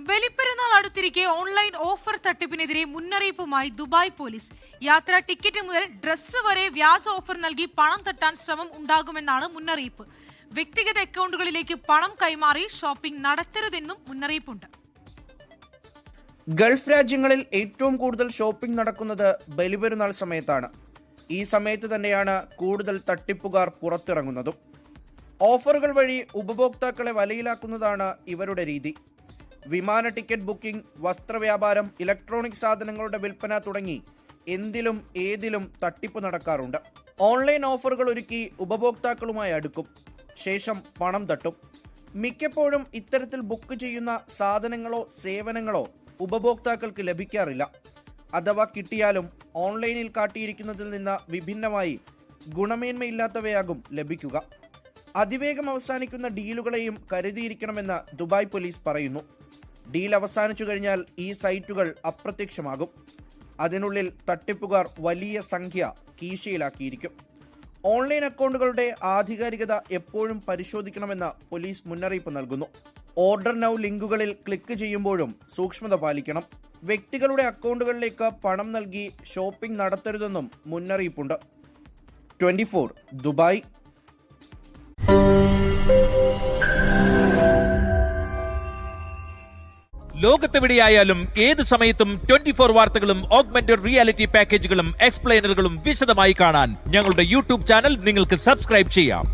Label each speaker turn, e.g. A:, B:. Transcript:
A: Balipperunnal അടുത്തിരിക്കെ online offer തട്ടിപ്പിനെതിരെ മുന്നറിയിപ്പുമായി Dubai police. യാത്രാ ticket മുതൽ ഡ്രസ് വരെ വ്യാജ ഓഫർ നൽകി പണം തട്ടാൻ ശ്രമം ഉണ്ടാകുമെന്നാണ് മുന്നറിയിപ്പ്. വ്യക്തിഗത അക്കൗണ്ടുകളിലേക്ക് പണം കൈമാറി ഷോപ്പിംഗ് നടത്തരുതെന്നും മുന്നറിയിപ്പുണ്ട്.
B: ഗൾഫ് രാജ്യങ്ങളിൽ ഏറ്റവും കൂടുതൽ ഷോപ്പിംഗ് നടക്കുന്നത് ബലിപെരുന്നാൾ സമയത്താണ്. ഈ സമയത്ത് തന്നെയാണ് കൂടുതൽ തട്ടിപ്പുകാർ പുറത്തിറങ്ങുന്നതും. ഓഫറുകൾ വഴി ഉപഭോക്താക്കളെ വലയിലാക്കുന്നതാണ് ഇവരുടെ രീതി. വിമാന ടിക്കറ്റ് ബുക്കിംഗ്, വസ്ത്രവ്യാപാരം, ഇലക്ട്രോണിക് സാധനങ്ങളുടെ വിൽപ്പന തുടങ്ങി എന്തിലും ഏതിലും തട്ടിപ്പ് നടക്കാറുണ്ട്. ഓൺലൈൻ ഓഫറുകൾ ഒരുക്കി ഉപഭോക്താക്കളുമായി അടുക്കും, ശേഷം പണം തട്ടും. മിക്കപ്പോഴും ഇത്തരത്തിൽ ബുക്ക് ചെയ്യുന്ന സാധനങ്ങളോ സേവനങ്ങളോ ഉപഭോക്താക്കൾക്ക് ലഭിക്കാറില്ല. അഥവാ കിട്ടിയാലും ഓൺലൈനിൽ കാട്ടിയിരിക്കുന്നതിൽ നിന്ന് വിഭിന്നമായി ഗുണമേന്മയില്ലാത്തവയാകും ലഭിക്കുക. അതിവേഗം അവസാനിക്കുന്ന ഡീലുകളെയും കരുതിയിരിക്കണമെന്ന് ദുബായ് പോലീസ് പറയുന്നു. ഡീൽ അവസാനിച്ചു കഴിഞ്ഞാൽ ഈ സൈറ്റുകൾ അപ്രത്യക്ഷമാകും. അതിനുള്ളിൽ തട്ടിപ്പുകാർ വലിയ സംഖ്യ കീശയിലാക്കിയിരിക്കും. ഓൺലൈൻ അക്കൗണ്ടുകളുടെ ആധികാരികത എപ്പോഴും പരിശോധിക്കണമെന്ന് പോലീസ് മുന്നറിയിപ്പ് നൽകുന്നു. ഓർഡർ നൗ ലിങ്കുകളിൽ ക്ലിക്ക് ചെയ്യുമ്പോഴും സൂക്ഷ്മത പാലിക്കണം. വ്യക്തികളുടെ അക്കൗണ്ടുകളിലേക്ക് പണം നൽകി ഷോപ്പിംഗ് നടത്തരുതെന്നും മുന്നറിയിപ്പുണ്ട്. 24 ദുബായ്.
C: ലോകത്തെവിടെയായാലും ഏത് സമയത്തും 24 വാർത്തകളും ഓഗ്മെന്റഡ് റിയാലിറ്റി പാക്കേജുകളും എക്സ്പ്ലെയിനറുകളും വിശദമായി കാണാൻ ഞങ്ങളുടെ യൂട്യൂബ് ചാനൽ നിങ്ങൾക്ക് സബ്സ്ക്രൈബ് ചെയ്യാം.